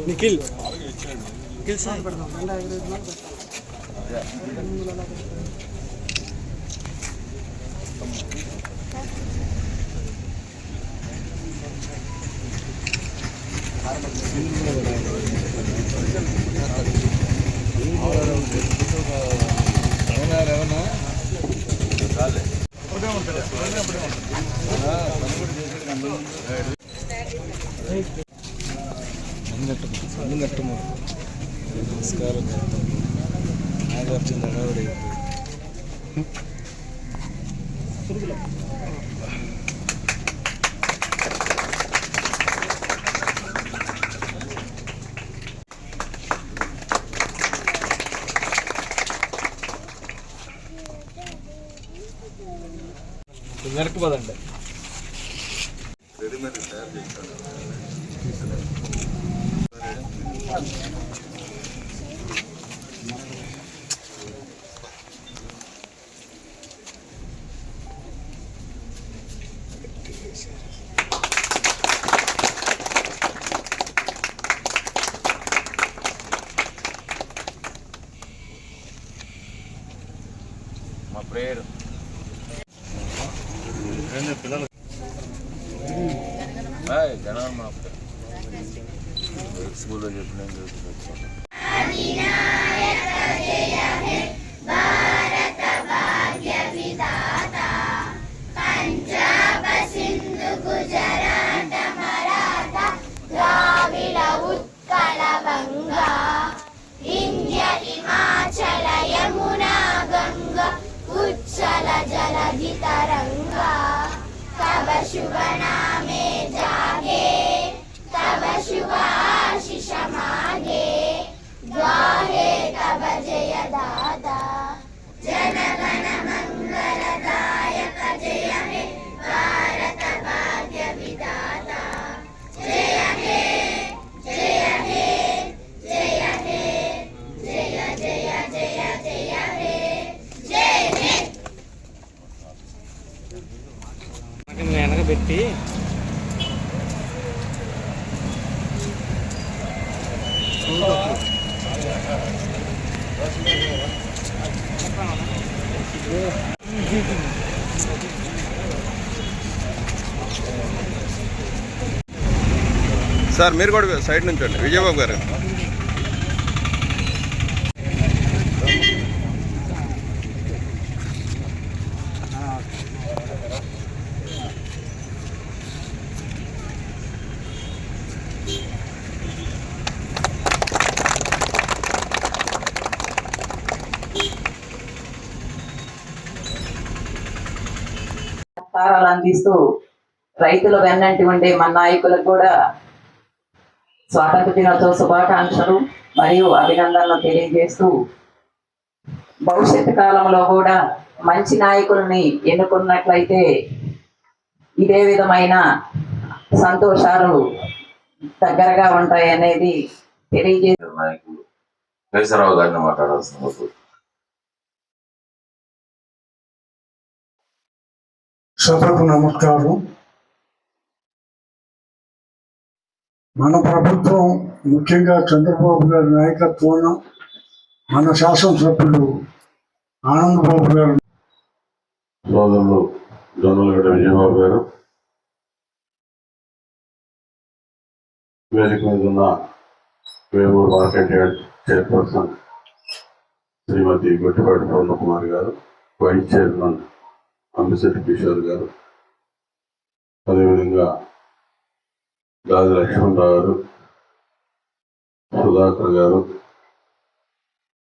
Nikhil Nikhil sir నమస్కారం నాగార్జున వెనక్కి పదండి. మా ప్రేయర్ పిల్లలు జనాలు మా స్కూల్లో చెప్పిన जलधि तरंगा तब शुभ नामे जागे तब शुभ आशीष मागे गाहे तब जय दादा जन गण मंगलदायक जय हे भारत भाग्य विधाता जय हे जय हे जय हे जय जय जय जय हे जय हे వెనకబెట్టి సార్ మీరు కూడా సైడ్ నుంచి అండి విజయబాబు గారు. సారాలు అందిస్తూ రైతుల వెన్నంటి ఉండే మన నాయకులకు కూడా స్వాతంత్ర దినోత్సవ శుభాకాంక్షలు మరియు అభినందనలు తెలియజేస్తూ భవిష్యత్తు కాలంలో కూడా మంచి నాయకుల్ని ఎన్నుకున్నట్లయితే ఇదే విధమైన సంతోషాలు దగ్గరగా ఉంటాయి అనేది తెలియజేస్తూ నాయకులు కేశవరావు గారిని మాట్లాడాల్సిన సభకు నమస్కారం. మన ప్రభుత్వం ముఖ్యంగా చంద్రబాబు గారి నాయకత్వాన మన శాసనసభ్యులు ఆనందబాబు గారు, సోదరులు జొన్నలగడ్డ విజయబాబు గారు, వేదిక మీద ఉన్న వేమూరు మార్కెట్ యార్డ్ చైర్పర్సన్ శ్రీమతి గొట్టిపాటి పవన్ గారు, వైస్ చైర్మన్ అంబిశెట్టి కిషోర్ గారు, అదేవిధంగా గాజు లక్ష్మణరావు గారు, సుధాకర్ గారు,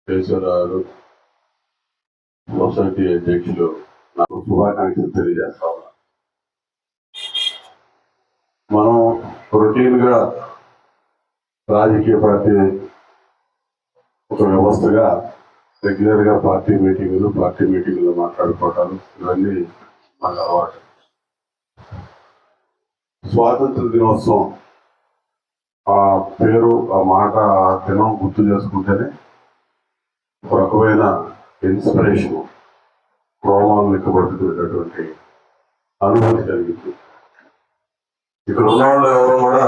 కేశవరావు గారు, సొసైటీ అధ్యక్షులు నాకు శుభాకాంక్షలు తెలియజేస్తా ఉన్నాను. మనం రొటీన్గా రాజకీయ పార్టీ ఒక వ్యవస్థగా రెగ్యులర్గా పార్టీ మీటింగులు మాట్లాడుకోవటాలు ఇవన్నీ మాకు అలవాటు. స్వాతంత్ర దినోత్సవం ఆ పేరు, ఆ మాట, ఆ దినం గుర్తు చేసుకుంటేనే ఒక రకమైన ఇన్స్పిరేషన్, రోమాలు లెక్కబడుతున్నటువంటి అనుభూతి కలిగింది. ఇక్కడ ఉన్న వాళ్ళు ఎవరు కూడా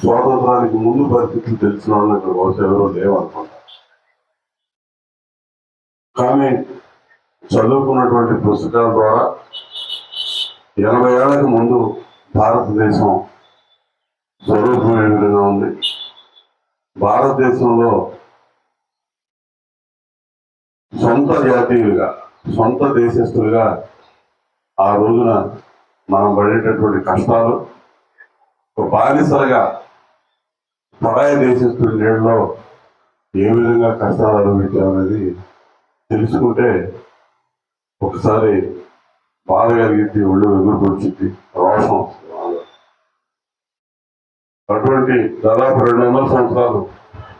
స్వాతంత్రానికి ముందు పరిస్థితులు తెలిసిన వాళ్ళు ఇక్కడ బహుశా ఎవరో లేవనుకుంటా. కానీ చదువుకున్నటువంటి పుస్తకాల ద్వారా 80 ఏళ్లకు ముందు భారతదేశం స్వరూపం ఏ విధంగా ఉంది, భారతదేశంలో సొంత జాతీయులుగా, సొంత దేశస్తులుగా ఆ రోజున మనం పడేటటువంటి కష్టాలు, ఒక బానిసలుగా పరాయ దేశస్తుల నీళ్ళలో ఏ విధంగా కష్టాలు అనుభవించామనేది తెలుసుకుంటే ఒకసారి బాధ కలిగింది, ఒళ్ళు ఎదుర్కొచ్చింది, రోషం వస్తుంది. అటువంటి దాదాపు 200 సంవత్సరాలు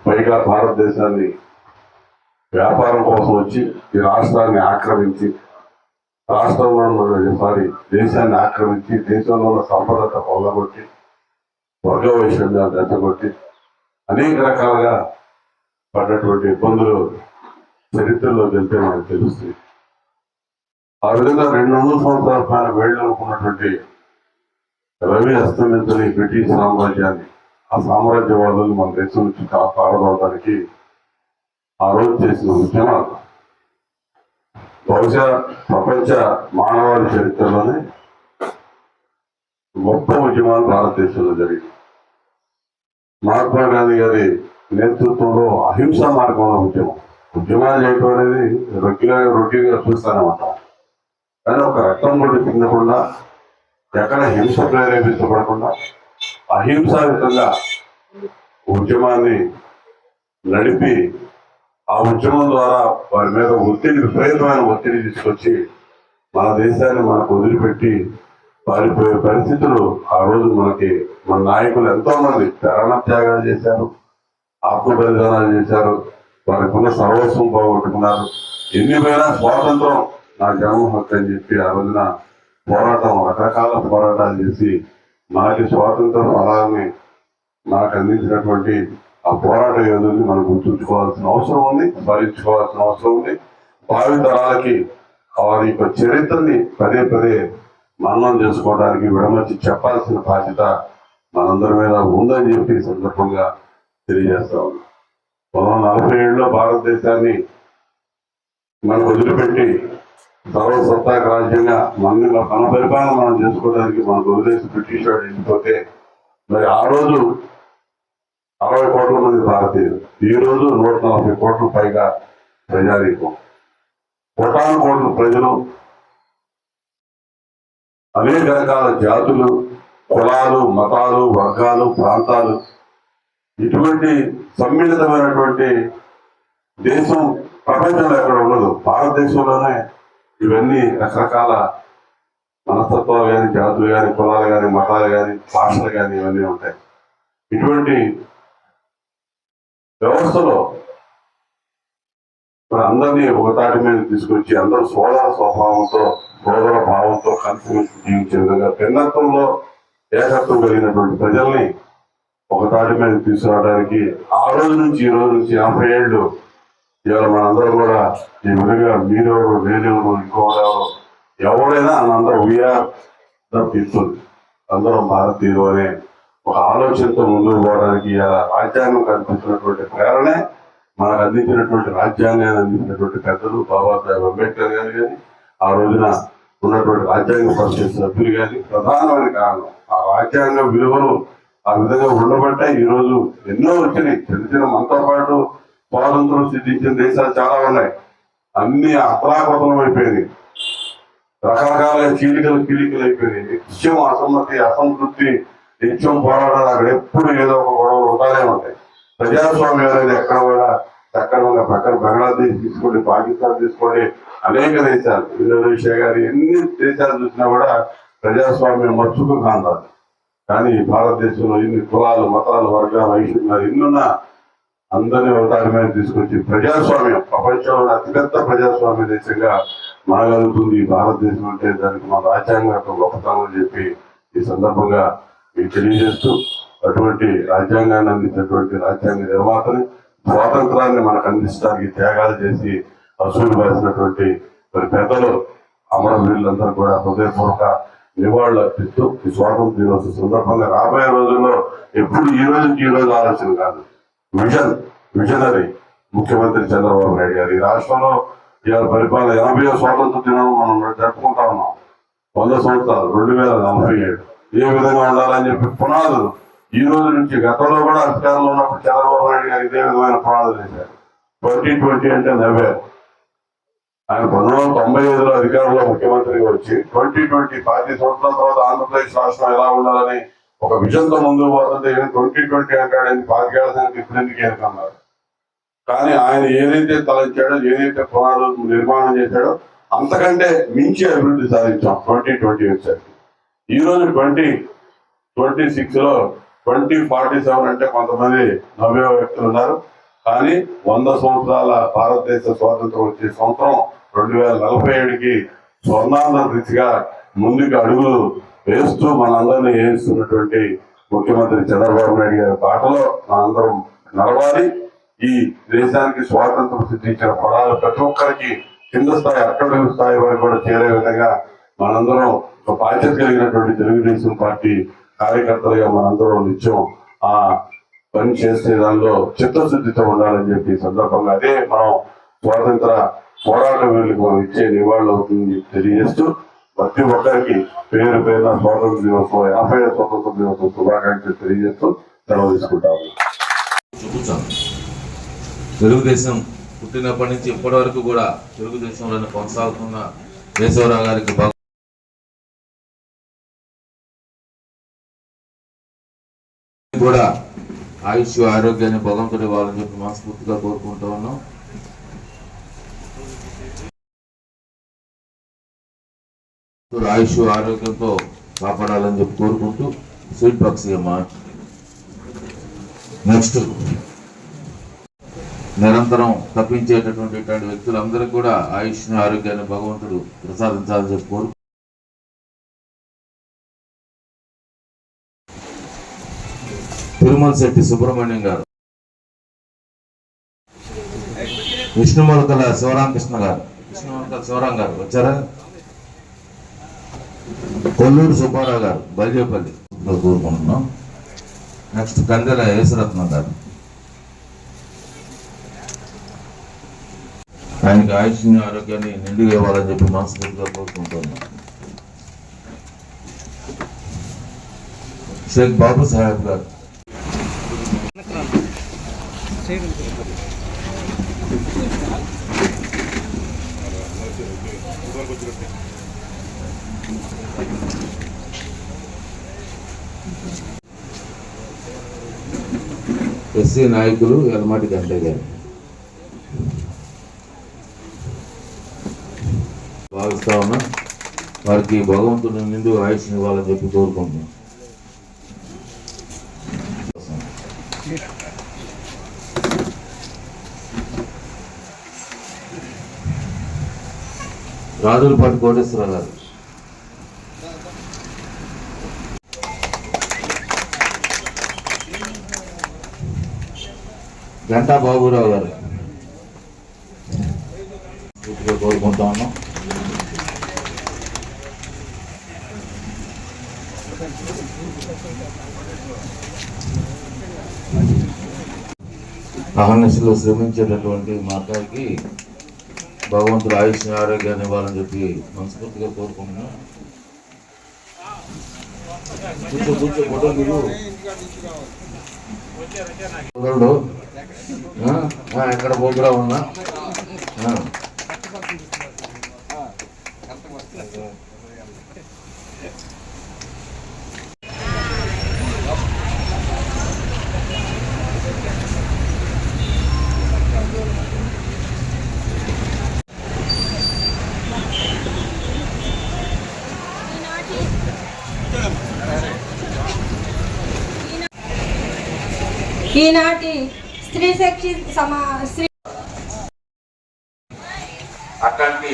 పైగా భారతదేశాన్ని వ్యాపారం కోసం వచ్చి ఈ రాష్ట్రాన్ని ఆక్రమించి, దేశాన్ని ఆక్రమించి, దేశంలో ఉన్న సంపదత పొందగొట్టి, వర్గ వైషమ్యాలు దెబ్బకొట్టి అనేక రకాలుగా పడ్డటువంటి ఇబ్బందులు చరిత్రలో వెళ్తే మనకు తెలుస్తుంది. ఆ విధంగా 200 సంవత్సరాల పైన వేళ్ళనుకున్నటువంటి రవి అస్తమించని బ్రిటిష్ సామ్రాజ్యాన్ని, ఆ సామ్రాజ్యవాదులు మన దేశం నుంచి పారదోవడానికి ఆ రోజు చేసిన ఉద్యమాలు బహుశా ప్రపంచ మానవాళి చరిత్రలోనే గొప్ప ఉద్యమాలు భారతదేశంలో జరిగింది. మహాత్మా గాంధీ గారి నేతృత్వంలో అహింసా మార్గంలో ఉద్యమాలు చేయటం అనేది రొటీన్గా చూస్తానమాట. కానీ ఒక రక్తం కూడా తినకుండా, ఎక్కడ హింస ప్రేరేపించబడకుండా అహింసాయుతంగా ఉద్యమాన్ని నడిపి, ఆ ఉద్యమం ద్వారా వారి మీద విపరీతమైన ఒత్తిడి తీసుకొచ్చి మన దేశాన్ని మనకు వదిలిపెట్టి పారిపోయే పరిస్థితులు ఆ రోజు మన నాయకులు ఎంతో మంది ప్రాణత్యాగాలు చేశారు, ఆత్మ బలిదానాలు చేశారు, వారికి ఉన్న సర్వస్వం పోగొట్టుకున్నారు. ఎన్ని పోయినా స్వాతంత్రం నా జన్మ హక్కు అని చెప్పి ఆ రోజున రకరకాల పోరాటాలు చేసి మనకి స్వాతంత్ర ఫలాన్ని మనకు అందించినటువంటి ఆ పోరాట యోధుల్ని మనం గుర్తుంచుకోవాల్సిన అవసరం ఉంది, స్మరించుకోవాల్సిన అవసరం ఉంది. భావి తరాలకి వారి యొక్క చరిత్రని పదే పదే మననం చేసుకోవడానికి విడమర్చి చెప్పాల్సిన బాధ్యత మనందరి మీద ఉందని చెప్పి ఈ సందర్భంగా తెలియజేస్తా ఉన్నాం. 1947లో భారతదేశాన్ని మనం వదిలిపెట్టి సర్వసత్తాక రాజ్యంగా మన పరిపాలన మనం చేసుకోవడానికి మనకు వదిలేసి బ్రిటిష్ వాడు వెళ్ళిపోతే, మరి ఆ రోజు 60 కోట్ల మంది భారతీయులు, ఈ రోజు 140 కోట్ల పైగా ప్రజానీకం, కోటాను కోట్ల ప్రజలు, అనేక రకాల జాతులు, కులాలు, మతాలు, వర్గాలు, ప్రాంతాలు, ఇటువంటి సమ్మిళితమైనటువంటి దేశం ప్రపంచంలో ఎక్కడ ఉండదు. భారతదేశంలోనే ఇవన్నీ రకరకాల మనస్తత్వాలు కానీ, జాతులు కానీ, కులాలు కానీ, మతాలు కానీ, భాషలు కానీ ఇవన్నీ ఉంటాయి. ఇటువంటి వ్యవస్థలో మరి అందరినీ ఒక తాటి మీద తీసుకొచ్చి అందరూ సోదర స్వభావంతో, సోదర భావంతో కలిసిమెలిసి జీవించే విధంగా భిన్నత్వంలో ఏకత్వం కలిగినటువంటి ప్రజల్ని ఒక తాటి మీద తీసుకురావడానికి ఆ రోజు నుంచి ఈ రోజు నుంచి 80 ఏళ్ళు ఇవాళ మనందరూ కూడా ఈ విధంగా మీరెవరు, నేనెవరు, ఇంకోరెవరు, ఎవరైనా అందరూ వీఆర్ ద పీపుల్, అందరం భారతీయులు అనే ఒక ఆలోచనతో ముందుకు పోవడానికి రాజ్యాంగం కల్పించినటువంటి ప్రేరణే, మనకు అందించినటువంటి రాజ్యాంగాన్ని అందించినటువంటి పెద్దలు బాబాసాహెబ్ అంబేద్కర్ గారు కానీ, ఆ రోజున ఉన్నటువంటి రాజ్యాంగ పరిషత్ సభ్యులు కానీ ప్రధానమైన కారణం. ఆ రాజ్యాంగ విలువలు ఆ విధంగా ఉండబట్టే ఈరోజు ఎన్నో వచ్చినాయి. చిన్న చిన్న మనతో పాటు స్వాతంత్రం సిద్ధించిన దేశాలు చాలా ఉన్నాయి, అన్ని అప్రాకృతం అయిపోయినాయి, రకరకాల చీలికలు అయిపోయినాయి. నిత్యం అసమ్మతి, అసంతృప్తి, నిత్యం పోరాటాలు, అక్కడ ఎప్పుడు ఏదో ఒక గొడవలు ఉంటానే ఉంటాయి. ప్రజాస్వామ్యం అనేది ఎక్కడ కూడా సక్రమంగా పక్కన బంగ్లాదేశ్ తీసుకోండి, పాకిస్తాన్ తీసుకోండి, అనేక దేశాలు, ఇండోనేషియా గారి ఎన్ని దేశాలు చూసినా కూడా ప్రజాస్వామ్యం మచ్చుకు కాంటారు. కానీ భారతదేశంలో ఇన్ని కులాలు, మతాలు, వర్గాలు, వైషమ్యాలు ఎన్నున్నా అందరినీ ఒకటి మీద తీసుకొచ్చి ప్రజాస్వామ్యం ప్రపంచంలో అతిపెద్ద ప్రజాస్వామ్య దేశంగా మారగలుగుతుంది ఈ భారతదేశం అంటే దానికి మన రాజ్యాంగం యొక్క గొప్పతనం అని చెప్పి ఈ సందర్భంగా మీకు తెలియజేస్తూ అటువంటి రాజ్యాంగాన్ని అందించినటువంటి రాజ్యాంగ నిర్మాతని స్వాతంత్రాన్ని మనకు అందించడానికి త్యాగాలు చేసి అసూలు బాసినటువంటి మరి పెద్దలు అమరవీరులందరూ కూడా హృదయపూర్వక నివాళులు అర్పిస్తూ ఈ స్వాతంత్ర దినోత్సవ సందర్భంగా రాబోయే రోజుల్లో ఎప్పుడు ఈ రోజుకి ఈ రోజు ఆలోచన కాదు, విజనరీ ముఖ్యమంత్రి చంద్రబాబు నాయుడు గారు ఈ రాష్ట్రంలో ఇవాళ పరిపాలన 80వ స్వాతంత్ర దినం మనం జరుపుకుంటా ఉన్నాం. 100 సంవత్సరాలు 2047 ఏ విధంగా ఉండాలని చెప్పి పునాదులు ఈ రోజు నుంచి గతంలో కూడా అధికారంలో ఉన్నప్పుడు చంద్రబాబు నాయుడు గారు ఇదే విధమైన పునాదులు వేశారు. 2020 అంటే నవ్వారు. ఆయన 1995లో అధికారంలో ముఖ్యమంత్రిగా వచ్చి 2020 10 సంవత్సరాల తర్వాత ఆంధ్రప్రదేశ్ రాష్ట్రం ఎలా ఉండాలని ఒక విజన్ తో ముందుకు పోతుంటే 2020 అంటాడని 5 ఏళ్ల ఇప్పుడు ఎందుకు ఏనుకన్నారు. కానీ ఆయన ఏదైతే తలంచాడో ఏదైతే పునాదులు నిర్మాణం చేశాడో అంతకంటే మించి అభివృద్ధి సాధించాం 2020 వచ్చేసరికి. ఈ రోజు 2026 లో 2047 అంటే కొంతమంది నవ్వే వ్యక్తులు ఉన్నారు. కానీ 100 సంవత్సరాల భారతదేశ స్వాతంత్రం వచ్చే సంవత్సరం 2047కి స్వర్ణాంధ్ర దిశగా ముందుకు అడుగులు వేస్తూ మనందరినీ వేస్తున్నటువంటి ముఖ్యమంత్రి చంద్రబాబు నాయుడు గారి బాటలో మనందరం నడవాలి. ఈ దేశానికి స్వాతంత్రం సిద్ధించిన ఫలాలు ప్రతి ఒక్కరికి కింద స్థాయి అట్టడుగు స్థాయి వరకు కూడా చేరే విధంగా మనందరం ఒక బాధ్యత కలిగినటువంటి తెలుగుదేశం పార్టీ కార్యకర్తలుగా మనందరం నిత్యం ఆ పని చేసే దానిలో చిత్తశుద్ధితో ఉండాలని చెప్పి సందర్భంగా అదే మనం స్వాతంత్ర పోరాట వీరులకు మనం ఇచ్చే నివాళులు అవుతుంది తెలియజేస్తూ ప్రతి ఒక్కరికి పేరు పేరున స్వాతంత్ర దినోత్సవం 50వ స్వాతంత్ర దినోత్సవం శుభాకాంక్షలు తెలియజేస్తూ సెలవు తీసుకుంటాము. తెలుగుదేశం పుట్టినప్పటి నుంచి ఇప్పటి వరకు కూడా తెలుగుదేశంలోనే కొనసాగుతున్న కేశవరావు గారికి కూడా ఆయుష్ ఆరోగ్యాన్ని భగవంతుడు ఇవ్వాలని చెప్పి మనస్ఫూర్తిగా కోరుకుంటూ ఉన్నాం. ఆయుష్ ఆరోగ్యంతో కాపాడాలని చెప్పి కోరుకుంటూ స్వీట్ బాక్స్ అమ్మా. నెక్స్ట్ నిరంతరం తప్పించేటటువంటి వ్యక్తులందరికీ కూడా ఆయుష్ ఆరోగ్యాన్ని భగవంతుడు ప్రసాదించాలని చెప్పి కోరు. తిరుమల శెట్టి సుబ్రహ్మణ్యం గారు, విష్ణుమూలకల శివరామకృష్ణ గారు, విష్ణుమూలకల శివరాం గారు వచ్చారా? కొల్లూరు సుబ్బారావు గారు బల్జేపల్లి కోరుకుంటున్నాం. నెక్స్ట్ కందెల యేసరత్నం గారు, ఆయనకి ఆయుష్ ఆరోగ్యాన్ని నిండుగా ఇవ్వాలని చెప్పి మనస్ఫూర్తిగా కోరుకుంటున్నాం. షేక్ బాబు సాహెబ్ గారు, ఎస్సీ నాయకులు ఎలమాటి గంటయ్య గారు భావిస్తా ఉన్నా. వారికి భగవంతుడు నిండు ఆయుష్ ఇవ్వాలని చెప్పి కోరుకుంటున్నాం. రాజులపాటి కోటేశ్వరరావు గారు, గంటా బాబురావు గారు కోరుకుంటా ఉన్నాం. అహర్నిశలో శ్రమించేటటువంటి మా అక్కడికి భగవంతుడు ఆయుష్ ఆరోగ్యాన్ని ఇవ్వాలని చెప్పి మనస్ఫూర్తిగా కోరుకుంటున్నాం. కూర్చో ఫోటో ఎక్కడ పోగురా ఉన్నా ఈనాటి స్త్రీ శక్తి అట్లాంటి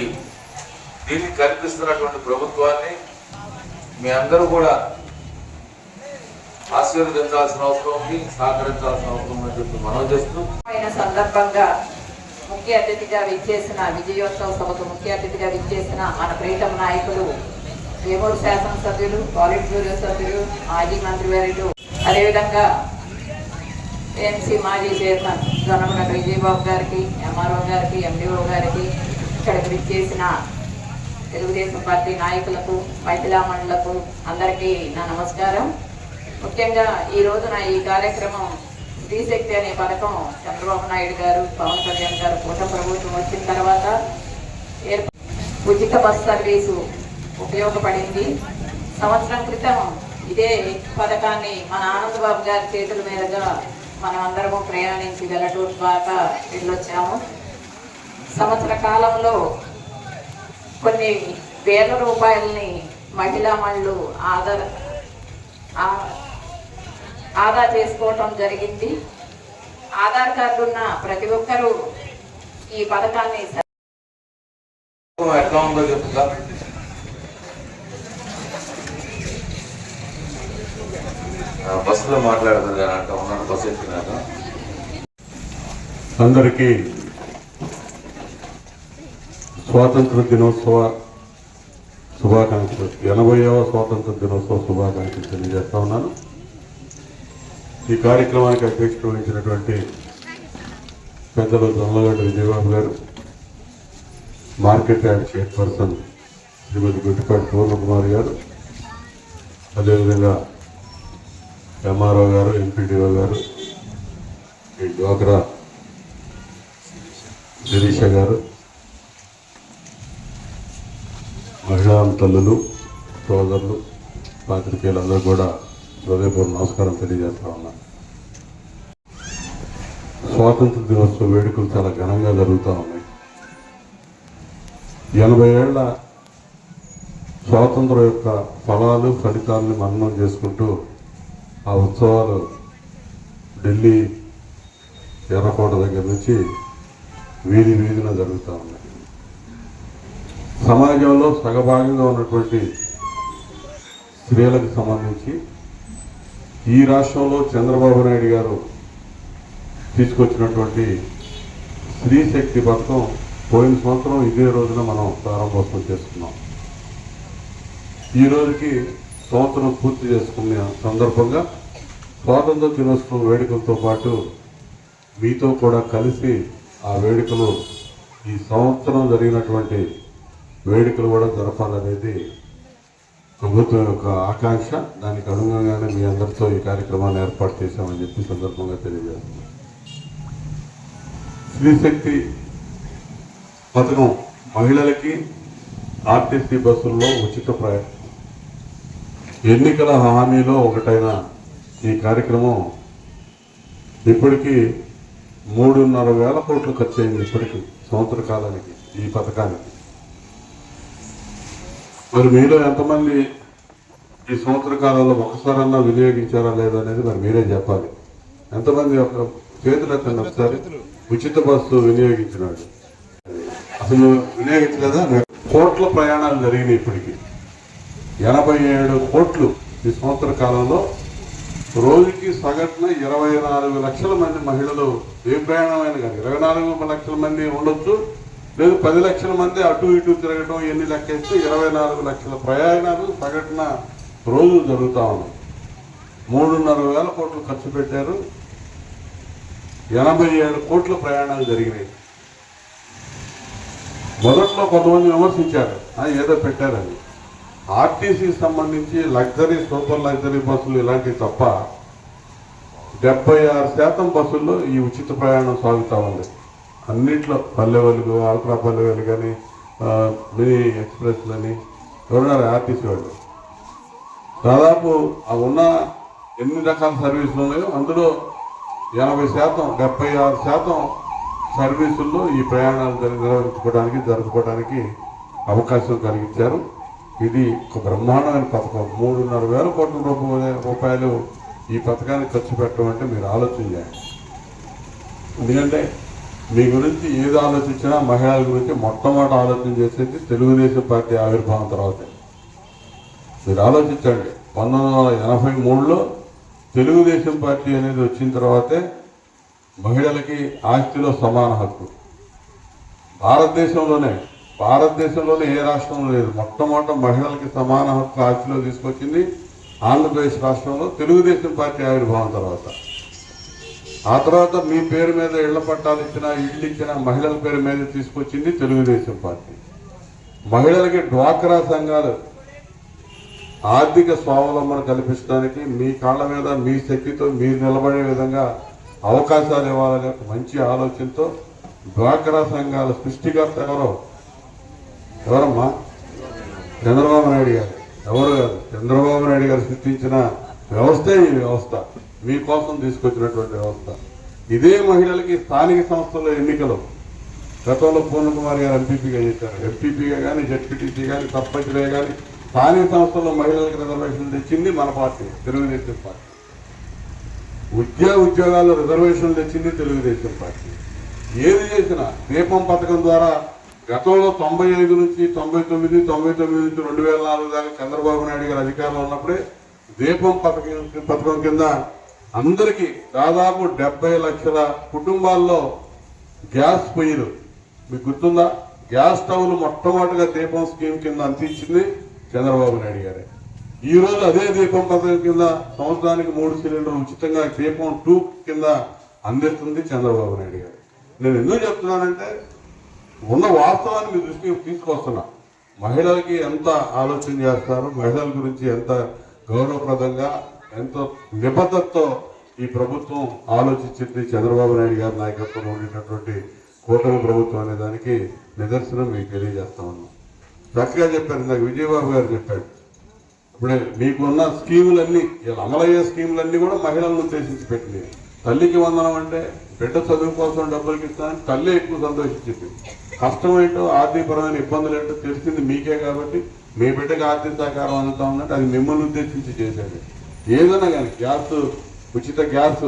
దీన్ని కల్పిస్తున్నటువంటి ప్రభుత్వాన్ని మీ అందరూ కూడా ఆశీర్వదించాల్సిన అవసరం ఉంది, సహకరించాల్సిన అవసరం ఉందని చెప్పి మనం చేస్తూ సందర్భంగా ముఖ్య అతిథిగా విచ్చేసిన విజయోత్సవ సభకు ముఖ్య అతిథిగా విచ్చేసిన మన ప్రీతం నాయకులు వేమూరు శాసనసభ్యులు, పాలిట్ బ్యూరో సభ్యులు, మాజీ మంత్రివర్యులు, అదేవిధంగా ఏఎంసీ మాజీ చైర్మన్ జొన్నమడ విజయబాబు గారికి, ఎంఆర్ఓ గారికి, ఎండిఓ గారికి, ఇక్కడికి విచ్చేసిన తెలుగుదేశం పార్టీ నాయకులకు, మహిళా మండలకు అందరికీ నా నమస్కారం. ముఖ్యంగా ఈ రోజున ఈ కార్యక్రమం స్త్రీశక్తి అనే పథకం చంద్రబాబు నాయుడు గారు, పవన్ కళ్యాణ్ గారు కూటమి ప్రభుత్వం వచ్చిన తర్వాత ఉచిత బస్ సర్వీసు ఉపయోగపడింది. సంవత్సరం క్రితం ఇదే పథకాన్ని మన ఆనందబాబు గారి చేతుల మీదుగా మనం అందరము ప్రయాణించి వెల్లటూరు దాకా వెళ్ళొచ్చాము. సంవత్సర కాలంలో కొన్ని వేల రూపాయలని మహిళా మళ్ళు ఆదా చేసుకోవటం జరిగింది. ఆధార్ కార్డు ఉన్న ప్రతి ఒక్కరూ ఈ పథకాన్ని ఎట్లా ఉందో చెప్తా. బస్సులో మాట్లాడుతుంది కానీ అంట ఉన్నాను. బస్సు ఎక్కినాక అందరికీ స్వాతంత్ర దినోత్సవ శుభాకాంక్షలు, 80వ స్వాతంత్ర దినోత్సవ శుభాకాంక్షలు తెలియజేస్తా ఉన్నాను. ఈ కార్యక్రమానికి అధ్యక్షత వహించినటువంటి పెద్దలు జొన్నలగడ్డ విజయబాబు గారు, మార్కెట్ యార్డ్ చైర్పర్సన్ శ్రీమతి గుట్టిపాటి పూర్ణకుమారి గారు, అదేవిధంగా ఎంఆర్ఓ గారు, ఎంపీడీఓ గారు, ఈ డ్వాక్రా శిరీష గారు, మహిళా తల్లులు, సోదరులు, పాత్రికేయులందరూ కూడా హృదయపూర్వక నమస్కారం తెలియజేస్తా ఉన్నాను. స్వాతంత్ర దినోత్సవ వేడుకలు చాలా ఘనంగా జరుగుతూ ఉన్నాయి. 80 ఏళ్ల స్వాతంత్రం యొక్క ఫలాలు, ఫలితాలను మననం చేసుకుంటూ ఆ ఉత్సవాలు ఢిల్లీ ఎర్రకోట దగ్గర నుంచి వీధి వీధిన జరుగుతూ ఉన్నాయి. సమాజంలో సగభాగంగా ఉన్నటువంటి స్త్రీలకు సంబంధించి ఈ రాష్ట్రంలో చంద్రబాబు నాయుడు గారు తీసుకొచ్చినటువంటి స్త్రీ శక్తి పథకం పోయిన సంవత్సరం ఇదే రోజున మనం ప్రారంభోత్సవం చేసుకున్నాం. ఈ రోజుకి సంవత్సరం పూర్తి చేసుకునే సందర్భంగా స్వాతంత్ర దినోత్సవం వేడుకలతో పాటు మీతో కూడా కలిసి ఆ వేడుకలు, ఈ సంవత్సరం జరిగినటువంటి వేడుకలు కూడా జరపాలనేది ప్రభుత్వం యొక్క ఆకాంక్ష. దానికి అనుగుణంగానే మీ అందరితో ఈ కార్యక్రమాన్ని ఏర్పాటు చేశామని చెప్పి సందర్భంగా తెలియజేస్తున్నాం. స్త్రీశక్తి పథకం మహిళలకి ఆర్టీసీ బస్సుల్లో ఉచిత ప్రయాణం ఎన్నికల హామీలో ఒకటైన ఈ కార్యక్రమం ఇప్పటికీ 3,500 కోట్లు ఖర్చు అయింది. ఇప్పటికీ సంవత్సర కాలానికి ఈ పథకానికి. మరి మీలో ఎంతమంది ఈ సంవత్సర కాలంలో ఒకసారన్నా వినియోగించారా లేదా అనేది మరి మీరే చెప్పాలి. ఎంతమంది ఒక చేతులు ఎత్తండి ఒకసారి. ఉచిత బస్సు వినియోగించినాడు. అసలు వినియోగించలేదా? కోట్ల ప్రయాణాలు జరిగినాయి. ఇప్పటికీ 87 కోట్లు ఈ సంవత్సర కాలంలో. రోజుకి సగటున 24 లక్షల మంది మహిళలు ఏ ప్రయాణమైనా కానీ 24 లక్షల మంది ఉండొచ్చు, లేదు 10 లక్షల మంది అటు ఇటు తిరగడం ఎన్ని లెక్కేస్తే 24 లక్షల ప్రయాణాలు సగటున రోజు జరుగుతూ ఉన్నాయి. 3,500 కోట్లు ఖర్చు పెట్టారు. 87 కోట్ల ప్రయాణాలు జరిగినాయి. మొదట్లో కొంతమంది విమర్శించారు, ఏదో పెట్టారని. ఆర్టీసీకి సంబంధించి లగ్జరీ, సూపర్ లగ్జరీ బస్సులు ఇలాంటివి తప్ప 76% బస్సుల్లో ఈ ఉచిత ప్రయాణం సాగుతూ ఉంది. అన్నింటిలో పల్లె వెలుగు, అల్ట్రా పల్లె వెలుగు కానీ, మినీ ఎక్స్ప్రెస్లని ఎవరున్నారు ఆర్టీసీ వాళ్ళు. దాదాపు ఉన్న ఎన్ని రకాల సర్వీసులు ఉన్నాయో అందులో 80%, 76% సర్వీసుల్లో ఈ ప్రయాణాలు జరుపుకోవడానికి అవకాశం కలిగించారు. ఇది ఒక బ్రహ్మాండమైన పథకం. 3,500 కోట్ల రూపాయలు ఈ పథకానికి ఖర్చు పెట్టడం అంటే మీరు ఆలోచన చేయండి. ఎందుకంటే మీ గురించి ఏది ఆలోచించినా మహిళల గురించి మొట్టమొదటి ఆలోచన చేసేది తెలుగుదేశం పార్టీ ఆవిర్భావం తర్వాతే. మీరు ఆలోచించండి, 1983లో తెలుగుదేశం పార్టీ అనేది వచ్చిన తర్వాతే మహిళలకి ఆస్తిలో సమాన హక్కు. భారతదేశంలోనే ఏ రాష్ట్రంలో లేదు. మొట్టమొదట మహిళలకి సమాన హక్కు ఆస్తిలో తీసుకొచ్చింది ఆంధ్రప్రదేశ్ రాష్ట్రంలో తెలుగుదేశం పార్టీ ఆవిర్భావం తర్వాత. ఆ తర్వాత మీ పేరు మీద ఇళ్ల పట్టాలు ఇచ్చిన, ఇళ్ళు ఇచ్చిన మహిళల పేరు మీద తీసుకొచ్చింది తెలుగుదేశం పార్టీ. మహిళలకి డ్వాక్రా సంఘాలు ఆర్థిక స్వావలంబన కల్పించడానికి మీ కాళ్ళ మీద మీ శక్తితో మీరు నిలబడే విధంగా అవకాశాలు ఇవ్వాలనే మంచి ఆలోచనతో డ్వాక్రా సంఘాల సృష్టికర్త ఎవరమ్మా? చంద్రబాబు నాయుడు గారు. ఎవరు కాదు, చంద్రబాబు నాయుడు గారు సృష్టించిన వ్యవస్థే ఈ వ్యవస్థ, మీకోసం తీసుకొచ్చినటువంటి వ్యవస్థ. ఇదే మహిళలకి స్థానిక సంస్థల ఎన్నికలు గతంలో పూర్ణ కుమార్ గారు ఎంపీపీగా చేశారు. ఎంపీపీగా కానీ, జడ్పీటీసీ కానీ, సర్పంచ్గా కానీ స్థానిక సంస్థల్లో మహిళలకు రిజర్వేషన్ తెచ్చింది మన పార్టీ, తెలుగుదేశం పార్టీ. ఉద్యోగాల్లో రిజర్వేషన్లు తెచ్చింది తెలుగుదేశం పార్టీ. ఏది చేసినా దీపం పథకం ద్వారా గతంలో 95 నుంచి 99, 99 నుంచి 2004 దాకా చంద్రబాబు నాయుడు గారు అధికారంలో ఉన్నప్పుడే దీపం పథకం కింద అందరికీ దాదాపు 70 లక్షల కుటుంబాల్లో గ్యాస్ పొయ్యిలు, మీకు గుర్తుందా? గ్యాస్ స్టవ్లు మొట్టమొదటిగా దీపం స్కీమ్ కింద అందించింది చంద్రబాబు నాయుడు గారే. ఈ రోజు అదే దీపం పథకం కింద సంవత్సరానికి 3 సిలిండర్లు ఉచితంగా దీపం 2 కింద అందిస్తుంది చంద్రబాబు నాయుడు గారు. నేను ఎందుకు చెప్తున్నానంటే ఉన్న వాస్తవాన్ని మీ దృష్టికి తీసుకొస్తున్నా. మహిళలకి ఎంత ఆలోచన చేస్తారు, మహిళల గురించి ఎంత గౌరవప్రదంగా, ఎంతో నిబద్ధతతో ఈ ప్రభుత్వం ఆలోచించింది చంద్రబాబు నాయుడు గారి నాయకత్వంలో ఉండేటటువంటి కూటమి ప్రభుత్వం అనే దానికి నిదర్శనం మీకు తెలియజేస్తా ఉన్నాం. చక్కగా చెప్పారు, నాకు విజయబాబు గారు చెప్పాడు. ఇప్పుడే మీకున్న స్కీములన్నీ, అమలయ్యే స్కీములన్నీ కూడా మహిళలను ఉద్దేశించి పెట్టినవి. తల్లికి వందనం అంటే బిడ్డ చదువు కోసం డబ్బులకి ఇస్తానని తల్లి ఎక్కువ సంతోషించింది. కష్టమేంటో, ఆర్థికపరమైన ఇబ్బందులు ఏంటో తెలిసింది మీకే కాబట్టి మీ బిడ్డకి ఆర్థిక సహకారం అందుతా ఉందంటే అది మిమ్మల్ని ఉద్దేశించి చేశాడు. ఏదైనా కానీ గ్యాస్, ఉచిత గ్యాస్,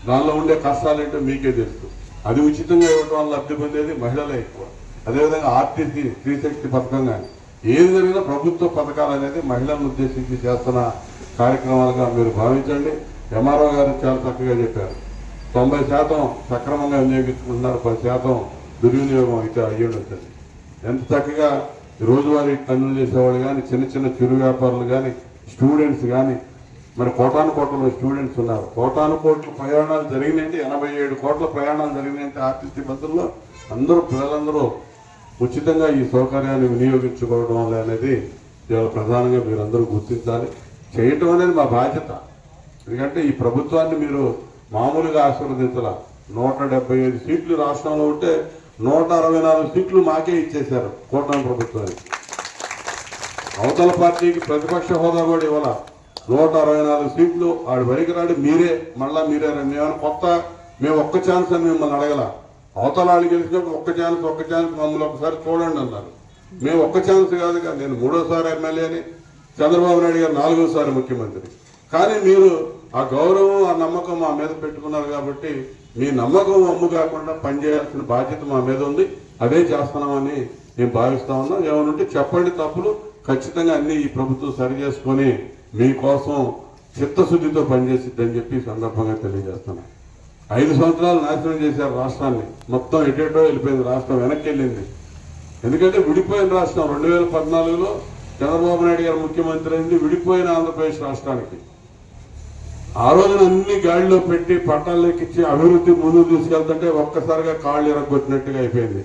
దానిలో ఉండే కష్టాలు ఏంటో మీకే తెలుసు. అది ఉచితంగా ఇవ్వడం వల్ల లబ్ధి పొందేది మహిళలే ఎక్కువ. అదేవిధంగా ఆర్టీసీ స్త్రీశక్తి పథకం కానీ ఏది జరిగినా ప్రభుత్వ పథకాలు అనేది మహిళలను ఉద్దేశించి చేస్తున్న కార్యక్రమాలుగా మీరు భావించండి. ఎంఆర్ఓ గారు చాలా చక్కగా చెప్పారు. 90% సక్రమంగా వినియోగించుకుంటున్నారు, 10% దుర్వినియోగం అయితే అయ్యుండొచ్చు. ఎంత చక్కగా రోజువారీ పనులు చేసేవాళ్ళు కానీ, చిన్న చిన్న చిరు వ్యాపారులు కానీ, స్టూడెంట్స్ కానీ, మరి కోటాను కోట్ల స్టూడెంట్స్ ఉన్నారు. కోటాను కోట్ల ప్రయాణాలు జరిగినాయంటే, 87 కోట్ల ప్రయాణాలు జరిగినాయంటే ఆర్టీసీ బస్సుల్లో అందరూ పిల్లలందరూ ఉచితంగా ఈ సౌకర్యాన్ని వినియోగించుకోవడం అనేది ఇవాళ ప్రధానంగా మీరందరూ గుర్తించాలి. చేయటం అనేది మా బాధ్యత. ఎందుకంటే ఈ ప్రభుత్వాన్ని మీరు మామూలుగా ఆశీర్వదించాల. 175 సీట్లు రాష్ట్రంలో ఉంటే 164 సీట్లు మాకే ఇచ్చేశారు కూటమి ప్రభుత్వానికి. అవతల పార్టీకి ప్రతిపక్ష హోదా కూడా ఇవ్వాల. 164 సీట్లు ఆడి వరికిరాడు మీరే, మళ్ళా మీరే. మేమైనా కొత్త, మేము ఒక్క ఛాన్స్ అని మిమ్మల్ని అడగల. అవతల వాళ్ళు గెలిచినప్పుడు ఒక్క ఛాన్స్ మమ్మల్ని ఒకసారి చూడండి అన్నారు. మేము ఒక్క ఛాన్స్ కాదు కదా, నేను 3వ ఎమ్మెల్యేని, చంద్రబాబు నాయుడు గారు 4వ ముఖ్యమంత్రి. కానీ మీరు ఆ గౌరవం, ఆ నమ్మకం మా మీద పెట్టుకున్నారు కాబట్టి మీ నమ్మకం అమ్ము కాకుండా పనిచేయాల్సిన బాధ్యత మా మీద ఉంది. అదే చేస్తున్నామని మేము భావిస్తా ఉన్నాం. ఏమనుంటే చెప్పండి తప్పులు, ఖచ్చితంగా అన్ని ఈ ప్రభుత్వం సరి చేసుకొని మీకోసం చిత్తశుద్ధితో పనిచేసిద్దని చెప్పి సందర్భంగా తెలియజేస్తున్నాం. 5 సంవత్సరాలు నాశనం చేశారు రాష్ట్రాన్ని. మొత్తం ఎటేటో వెళ్ళిపోయింది, రాష్ట్రం వెనక్కి వెళ్ళింది. ఎందుకంటే విడిపోయిన రాష్ట్రం 2014లో చంద్రబాబు నాయుడు గారు ముఖ్యమంత్రి అయింది విడిపోయిన ఆంధ్రప్రదేశ్ రాష్ట్రానికి. ఆ రోజున అన్ని గాడిలో పెట్టి పట్టాలెక్కించి అభివృద్ధి ముందుకు తీసుకెళ్తుంటే ఒక్కసారిగా కాళ్ళు ఎరగొట్టినట్టుగా అయిపోయింది.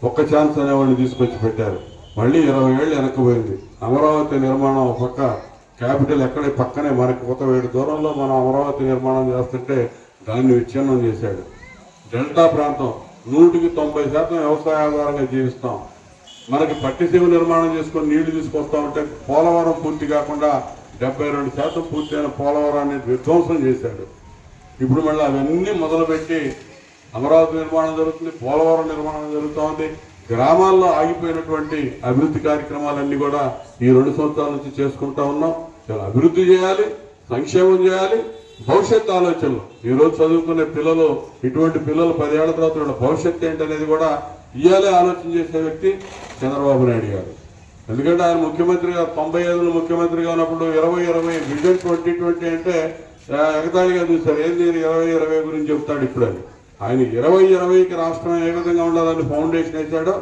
ఒక్క ఛాన్స్ అనేవాడిని తీసుకొచ్చి పెట్టారు. మళ్ళీ 20 ఏళ్ళు వెనక్కిపోయింది. అమరావతి నిర్మాణం ఒక పక్క, క్యాపిటల్ ఎక్కడే పక్కనే మనకి 107 దూరంలో మనం అమరావతి నిర్మాణం చేస్తుంటే దాన్ని విచ్ఛిన్నం చేశాడు. డెల్టా ప్రాంతం 100కి 90% వ్యవసాయ ఆధారంగా జీవిస్తాం. మనకి పట్టిసీమ నిర్మాణం చేసుకొని నీళ్లు తీసుకొస్తా ఉంటే పోలవరం పూర్తి కాకుండా 72% పూర్తయిన పోలవరాన్ని విధ్వంసం చేశాడు. ఇప్పుడు మళ్ళీ అవన్నీ మొదలుపెట్టి అమరావతి నిర్మాణం జరుగుతుంది, పోలవరం నిర్మాణం జరుగుతూ ఉంది. గ్రామాల్లో ఆగిపోయినటువంటి అభివృద్ధి కార్యక్రమాలన్నీ కూడా ఈ 2 సంవత్సరాల నుంచి చేసుకుంటా ఉన్నాం. చాలా అభివృద్ధి చేయాలి, సంక్షేమం చేయాలి, భవిష్యత్తు ఆలోచనలు ఈరోజు చదువుకునే పిల్లలు, ఇటువంటి పిల్లలు 10 ఏళ్ల తర్వాత వీళ్ళ భవిష్యత్తు ఏంటనేది కూడా ఇవాళే ఆలోచన చేసే వ్యక్తి చంద్రబాబు నాయుడు గారు. ఎందుకంటే ఆయన ముఖ్యమంత్రిగా 95లో ముఖ్యమంత్రిగా ఉన్నప్పుడు 2020 విజన్ 2020 అంటే ఎగతాళిగా చూశారు. ఏంది 2020 గురించి చెప్తాడు ఇప్పుడు అని. ఆయన 2020కి రాష్ట్రం ఏ విధంగా ఉండాలని ఫౌండేషన్ వేశాడో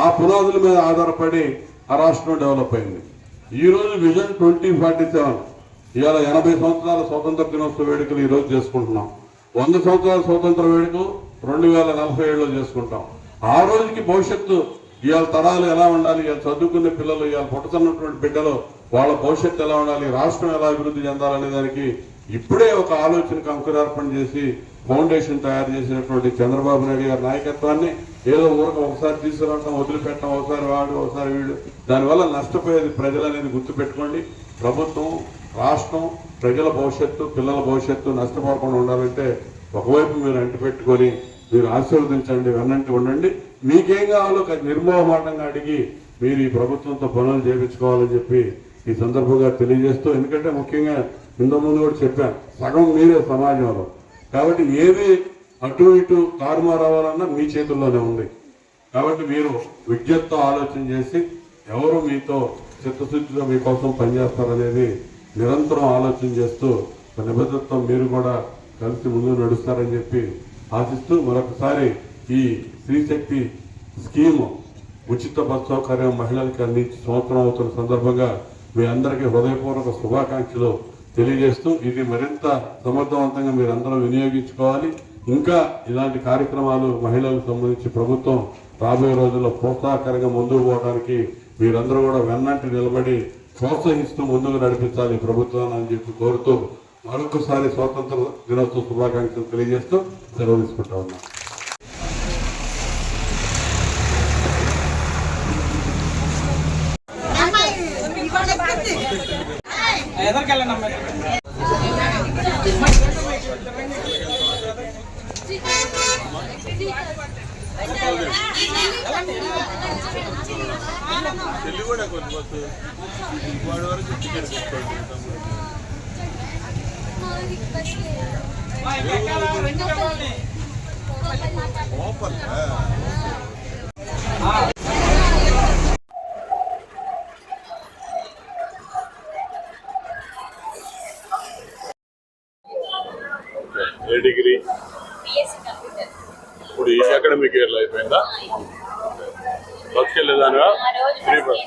ఆ పునాదుల మీద ఆధారపడి ఆ రాష్ట్రం డెవలప్ అయింది. ఈరోజు విజన్ 2047 ఇవాళ 80 సంవత్సరాల స్వాతంత్ర దినోత్సవ వేడుకలు ఈరోజు చేసుకుంటున్నాం. 100 సంవత్సరాల స్వాతంత్ర వేడుకలు 2047లో చేసుకుంటాం. ఆ రోజుకి భవిష్యత్తు ఇవాళ తరాలు ఎలా ఉండాలి, ఇవాళ చదువుకునే పిల్లలు, ఇవాళ పుట్టుతున్నటువంటి బిడ్డలు వాళ్ళ భవిష్యత్తు ఎలా ఉండాలి, రాష్ట్రం ఎలా అభివృద్ధి చెందాలనే దానికి ఇప్పుడే ఒక ఆలోచనకు అంకురార్పణ చేసి ఫౌండేషన్ తయారు చేసినటువంటి చంద్రబాబు నాయుడు గారి నాయకత్వాన్ని ఏదో ఊరక ఒకసారి తీసుకురావడం, వదిలిపెట్టడం, ఒకసారి వాడు ఒకసారి వీడు, దానివల్ల నష్టపోయేది ప్రజలు అనేది గుర్తుపెట్టుకోండి. ప్రభుత్వం, రాష్ట్రం, ప్రజల భవిష్యత్తు, పిల్లల భవిష్యత్తు నష్టపోకుండా ఉండాలంటే ఒకవైపు మీరు అంటిపెట్టుకొని మీరు ఆశీర్వదించండి, వెన్నంటి ఉండండి. మీకేం కావాలో నిర్మోహమాటంగా అడిగి మీరు ఈ ప్రభుత్వంతో పనులు చేయించుకోవాలని చెప్పి ఈ సందర్భంగా తెలియజేస్తూ, ఎందుకంటే ముఖ్యంగా ఇంతకుముందు కూడా చెప్పాను, సగం మీరే సమాజంలో. కాబట్టి ఏది అటు ఇటు తారుమారవ్వాలన్నా మీ చేతుల్లోనే ఉంది. కాబట్టి మీరు విజ్ఞతతో ఆలోచన చేసి ఎవరు మీతో చిత్తశుద్ధితో మీకోసం పనిచేస్తారనేది నిరంతరం ఆలోచన చేస్తూ నిబద్ధతతో మీరు కూడా కలిసి ముందు నడుస్తారని చెప్పి ఆశిస్తూ మరొకసారి ఈ స్త్రీశక్తి స్కీము ఉచిత బస్ సౌకర్యం మహిళలకు అందించి సంవత్సరం అవుతున్న సందర్భంగా మీ అందరికీ హృదయపూర్వక శుభాకాంక్షలు తెలియజేస్తూ ఇది మరింత సమర్థవంతంగా మీరందరూ వినియోగించుకోవాలి. ఇంకా ఇలాంటి కార్యక్రమాలు మహిళలకు సంబంధించి ప్రభుత్వం రాబోయే రోజుల్లో ప్రోత్సాహకరంగా ముందుకు పోవడానికి మీరందరూ కూడా వెన్నంటి నిలబడి ప్రోత్సహిస్తూ ముందుకు నడిపించాలి ప్రభుత్వాన్ని అని చెప్పి కోరుతూ మరొకసారి స్వాతంత్ర దినోత్సవ శుభాకాంక్షలు తెలియజేస్తూ సెలవు తీసుకుంటా ఉన్నాం. ఏ డిగ్రీ? ఇప్పుడు ఈ అకాడమిక్ ఇయర్లో అయిపోయిందా? బస్కి వెళ్ళేదానివా? Free bus.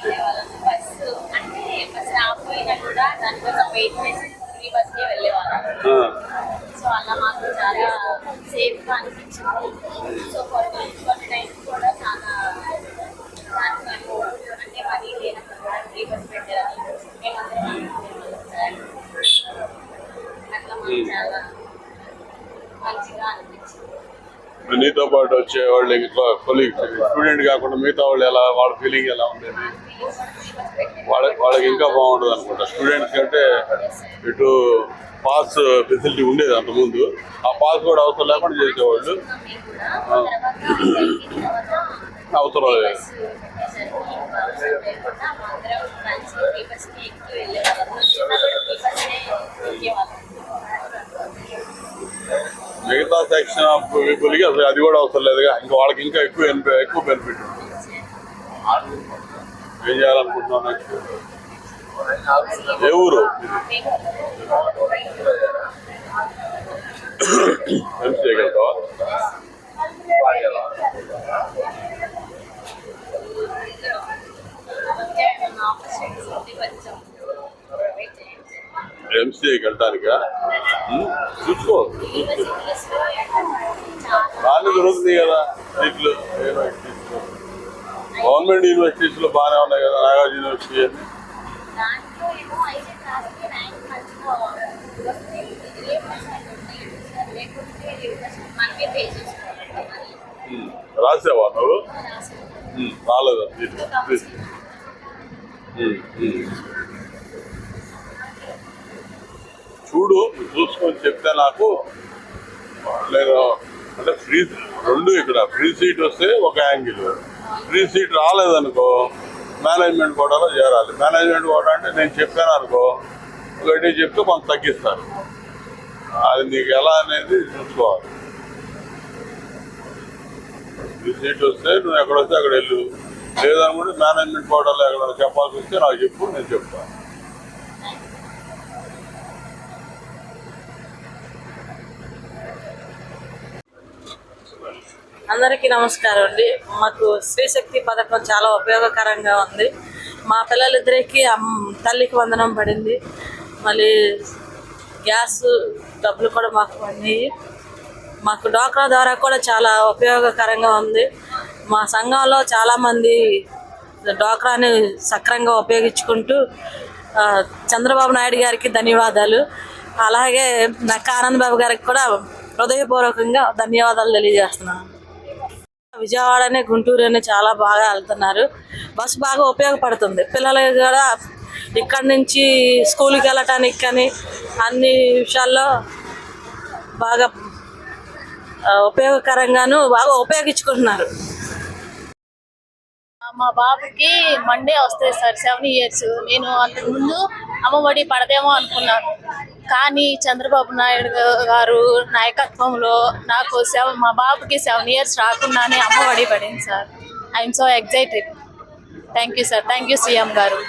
సో అలా మాకు చాలా సేఫ్గా అనిపించింది. సో కొన్ని టైమ్స్ కూడా చాలా అంటే మరీ లేనప్పుడు కూడా ఫ్రీ బస్ పెట్టారు. మేమందరం అట్లా మాకు చాలా మంచిగా అనిపించింది. నీతో పాటు వచ్చే వాళ్ళు ఇంకా కొలీగ్ స్టూడెంట్ కాకుండా మిగతా వాళ్ళు ఎలా, వాళ్ళ ఫీలింగ్ ఎలా ఉండేది? వాళ్ళకి ఇంకా బాగుంటుంది అనుకుంటా. స్టూడెంట్స్ కంటే ఇటు పాస్ ఫెసిలిటీ ఉండేది అంతకుముందు, ఆ పాస్ కూడా అవసరం లేకుండా చేసేవాళ్ళు. అవసరం లేదు. మిగతా సెక్షన్ ఆఫ్ పీపుల్కి అసలు అది కూడా అవసరం లేదుగా. ఇంకా వాళ్ళకి ఇంకా ఎక్కువ బెనిఫిట్ ఉంటుంది. ఏం చేయాలనుకుంటున్నాను నెక్స్ట్? ఏ ఊరు? హెల్ప్ చేయగలుగుతావా? ఎంసీఏకి వెళ్ళటానికా? చూసుకో, బాగానే దొరుకుతాయి కదా సీట్లు. గవర్నమెంట్ యూనివర్సిటీస్లో బాగానే ఉన్నాయి కదా, నాగార్జున యూనివర్సిటీ. రాసావా నువ్వు? రాలేదా సీట్లు? చూడు, చూసుకొని చెప్తే నాకు. నేను అంటే ఫ్రీ రెండు, ఇక్కడ ఫ్రీ సీట్ వస్తే ఒక యాంగిల్, ఫ్రీ సీట్ రాలేదనుకో మేనేజ్మెంట్ కోటాలో చేరాలి. మేనేజ్మెంట్ కోటా అంటే నేను చెప్పాను అనుకో, ఒకటి చెప్తే కొంత తగ్గిస్తారు. అది నీకు ఎలా అనేది చూసుకోవాలి. నీ సీట్ వస్తే నువ్వు ఎక్కడ వస్తే అక్కడ వెళ్ళు, లేదనుకుంటే మేనేజ్మెంట్ బోర్డులో ఎక్కడ చెప్పాల్సి వస్తే నాకు చెప్పు, నేను చెప్తాను. అందరికీ నమస్కారం అండి. మాకు స్త్రీశక్తి పథకం చాలా ఉపయోగకరంగా ఉంది. మా పిల్లలిద్దరికి తల్లికి వందనం పడింది. మళ్ళీ గ్యాస్ డబ్బులు కూడా మాకు పడినాయి. మాకు డ్వాక్రా ద్వారా కూడా చాలా ఉపయోగకరంగా ఉంది. మా సంఘంలో చాలామంది డ్వాక్రాని సక్రమంగా ఉపయోగించుకుంటూ చంద్రబాబు నాయుడు గారికి ధన్యవాదాలు. అలాగే నక్క ఆనందబాబు గారికి కూడా హృదయపూర్వకంగా ధన్యవాదాలు తెలియజేస్తున్నాను. విజయవాడ అని గుంటూరు అని చాలా బాగా వెళ్తున్నారు. బస్సు బాగా ఉపయోగపడుతుంది. పిల్లలు కూడా ఇక్కడి నుంచి స్కూల్కి వెళ్ళటానికి కానీ అన్ని విషయాల్లో బాగా ఉపయోగకరంగాను బాగా ఉపయోగించుకుంటున్నారు. మా బాబుకి మండే వస్తాయి సార్ 7 years. నేను అంతకుముందు అమ్మఒడి పడదేమో అనుకున్నాను, కానీ చంద్రబాబు నాయుడు గారు నాయకత్వంలో నాకు మా బాబుకి 7 years రాకుండానే అమ్మఒడి పడింది sir. I'm so excited. Thank you sir. Thank you CM గారు.